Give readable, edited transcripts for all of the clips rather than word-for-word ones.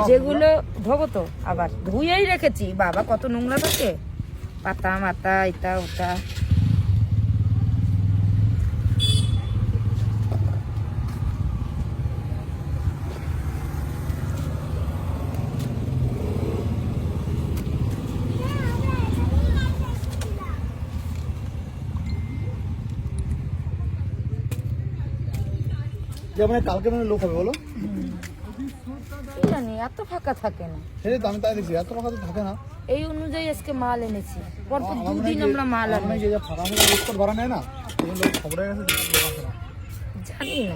যেগুলো ধোবো তো আবার ধুয়েই রেখেছি, বাবা কত নোংরা থাকে, পাতা মাথা এটা ওটা। যেমন কালকে মানে লোক হবে বলো, কি জানি এত ফাঁকা থাকে না। সেই তো আমি তাই দেখছি, এত ফাঁকা তো থাকে না। এই অনুযায়ী আজকে মাল এনেছি, পরপর দুদিন আমরা মাল আনি। যে ফাঁকা ফাঁকা লোক ধরা নেয় না, লোক খবরে গেছে লোক আসে না। জানি না,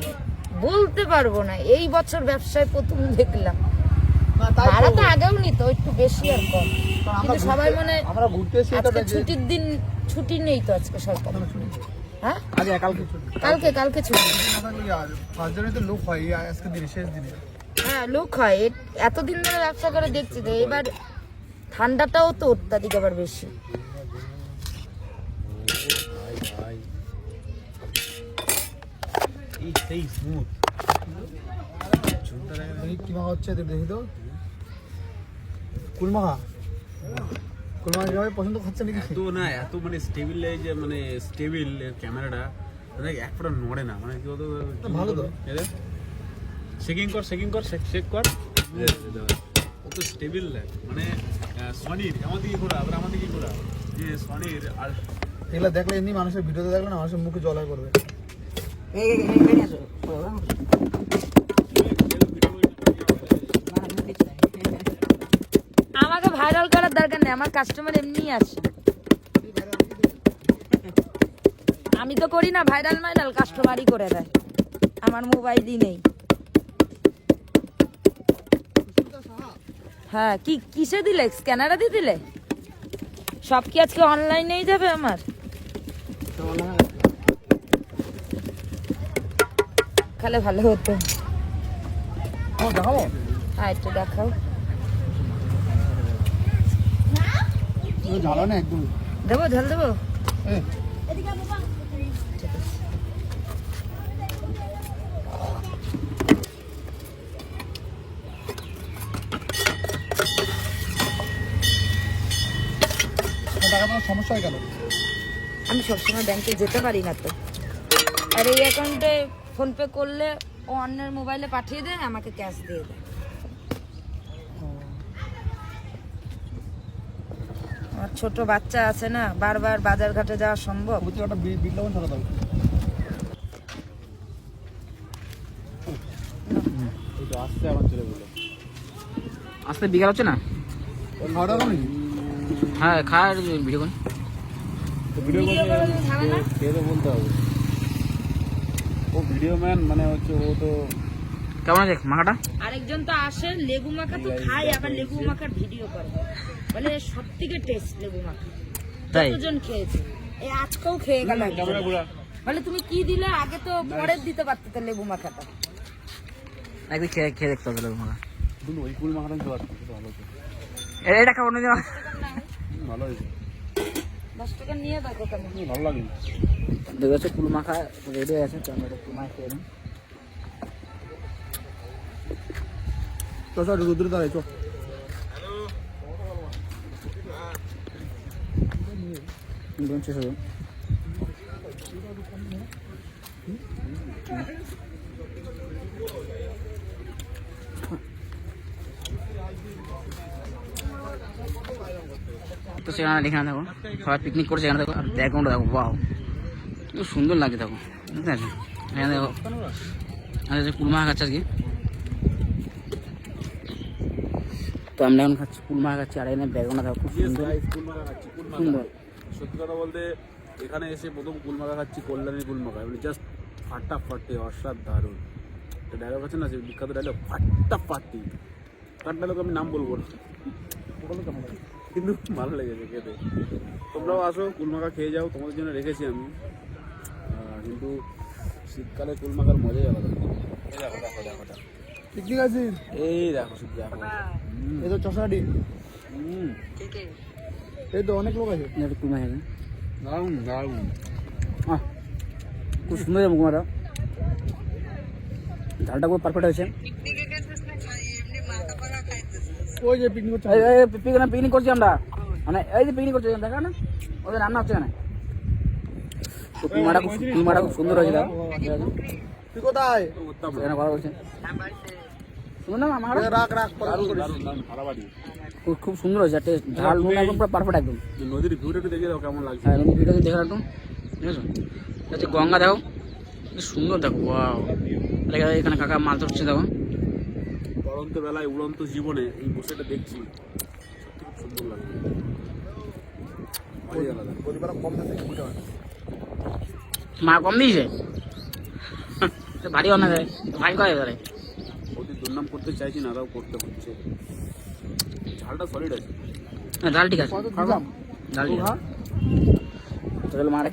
বলতে পারবো না। এই বছর ব্যবসায় প্রথম দেখলাম। ভাড়া তো আগেও নিত, একটু বেশি আর কম, কিন্তু সবাই মনে আমরা ঘুরতে এসে আজকে ছুটির দিন, ছুটি নেই তো আজকে সরকার। হ্যাঁ আজ কালকে ছুটি, কালকে ছুটি। না থাকলে ফার্স্ট জানুয়ারি তো লোক হয় আজকে দিনে, শেষ দিনে। হ্যাঁ লোক হয়, এতদিন ধরে ব্যবসা করে দেখছি তো। এবার ঠান্ডাটাও তো অত্যাধিক আবার বেশি। কি মাখা হচ্ছে দেখি তো, কুলমাখা। কুলমাখা কিভাবে পছন্দ খাচ্ছে নাকি? তো না এত মানে স্টেবিল, এই যে মানে স্টেবিল ক্যামেরাটা এক ফোটা নড়ে না, মানে কি বলতো ভালো তো। শেকিং কর শেক কর, কত স্টেবিল মানে সনির আমার দিকে ঘোরা, আবার আমার দিকে ঘোরা, যে সনির। আর এগুলো দেখলে এমনি মানুষের ভিডিওতে দেখলে না মানুষের মুখে জল করবে। আমাকে ভাইরাল করার দরকার নেই, আমার কাস্টমার এমনিই আসে। আমি তো করি না ভাইরাল, কাস্টমারই করে দেয়, আমার মোবাইলই নেই। হ্যাঁ কি কিসে দিলে, স্ক্যানারে দিয়ে দিলে? সব কি আজকে অনলাইনেই যাবে আমার? খালে ভালো হতো। দেখাবো, হ্যাঁ একটু দেখাও। ঝালো না একদম। দেবো ঝাল দেবো? ঠিক আছে। টাকা তোমার সমস্যা হয় কেন? আমি সবসময় ব্যাংকে যেতে পারি না তো, আর এই অ্যাকাউন্টে ফোনপে করলে ও অন্যের মোবাইলে পাঠিয়ে দেয়, আমাকে ক্যাশ দিয়ে দেয়। আমার ছোট বাচ্চা আছে না, বারবার বাজার ঘাটে যাওয়া সম্ভব? একটা বিজ্ঞাপন ছাড়া দাও। আসতে আমার চলে গেলো, আসতে বিকাল হচ্ছে না? খাওয়া দাওয়া নাকি? হ্যাঁ খাওয়ার ভিডিও কোন ভিডিও ঝামেলা? খেয়ে তো বলতে হবে। ও ভিডিও ম্যান মানে হচ্ছে, ও তো কেমন আছে মাখাটা? আরেকজন তো আসে লেবু মাখা তো খায়, আবার লেবু মাখার ভিডিও করে, বলে সব থেকে টেস্ট লেবু মাখা। তাই? কতজন খেয়েছে, এই আজকেও খেয়ে গেল। বলে তুমি কি দিলে, আগে তো পরের দিতে পারতে তো লেবু মাখাটা। একদিন খেয়ে খেয়ে দেখতে হবে মাখা। ওই কুল মাখাটা ভালো হতো, এটা খাবো না, ভালো হয়েছে। 10 টাকা নিয়ে দেখো কেমন। ভালো লাগে দেখেছো কুল মাখা রেডি হয়ে গেছে, তো আমরা কুল মাখা খেয়ে নিই। তো স্যার রুদ্র দাঁড়াই চো। শেষ হবে। তো সেখানে এখানে দেখো সবাই পিকনিক করছে, এখানে দেখো। আর ব্যাকগ্রাউন্ডে দেখো, বাহ কি সুন্দর লাগছে দেখো, বুঝতে পারছো? এখানে দেখো কুলমাখা খাচ্ছে আজকে। তো আমরা এখন খাচ্ছি কুলমাখা খাচ্ছি, আর এখানে ব্যাকগ্রাউন্ডে দেখো খুব সুন্দর সুন্দর। সত্যি কথা বলতে এখানে এসে প্রথম কুলমাখা খাচ্ছি, কল্যাণী কুলমাখা, জাস্ট ফাটাফাটি অসাধারণ। একটা ডায়লগ আছে না, সে বিখ্যাত ডায়লগ ফাটাফাটি, তার ডায়লগ আমি নাম বলবো না, কিন্তু ভালো লেগেছে খেতে। তোমরাও আসো, কুলমাখা খেয়ে যাও, তোমাদের জন্য রেখেছি আমি। কিন্তু শীতকালে কুলমাখার মজাই আলাদা। দেখো দেখো দেখো দেখো, পিকনিক আছে, এই দেখো শুধু দেখো। এই তো চশাটি, এই তো অনেক লোক আছে। কুলমাখা দারুণ দারুণ, খুব সুন্দর কুলমাটা, ঝালটা খুব পারফেক্ট হয়েছে। ওই যে পিকনিক করছে পিকনিক করছি আমরা, মানে এই যে পিকনিক করছি দেখা না, ওদের রান্না হচ্ছে না। কুলমাটা খুব সুন্দর হয়েছে দেখো, তুই কোথায় এখানে কথা বলছে শুনুন না আমার রাখ রাখ দারুণ দারুণ দারুণ ফাড়াবাড়ি। খুব সুন্দর হয়েছে, টেস্ট ঝাল নুন একদম পুরো পারফেক্ট একদম। নদীর ভিউটা একটু দেখে দাও কেমন লাগছে। হ্যাঁ ভিডিও দেখে একদম ঠিক আছে। হচ্ছে গঙ্গা দেখো কি সুন্দর দেখো, ওয়াও। এখানে কাকা মাছ ধরছে দেখো, পরন্ত বেলায় উড়ন্ত জীবনে এই বসেটা দেখছি, সত্যি খুব সুন্দর লাগছে, ভালোই আলাদা। পরিবার কম না থেকে বুঝতে পারে মা কম দিয়েছে ভারী অন্য ভাই করে ধরে ওদের দুর্নাম করতে চাইছি না, তাও করতে হচ্ছে। ঝালটা সলিড আছে। ডাল ঠিক আছে, কত দিলাম ডাল ঠিক আছে। চলো মারা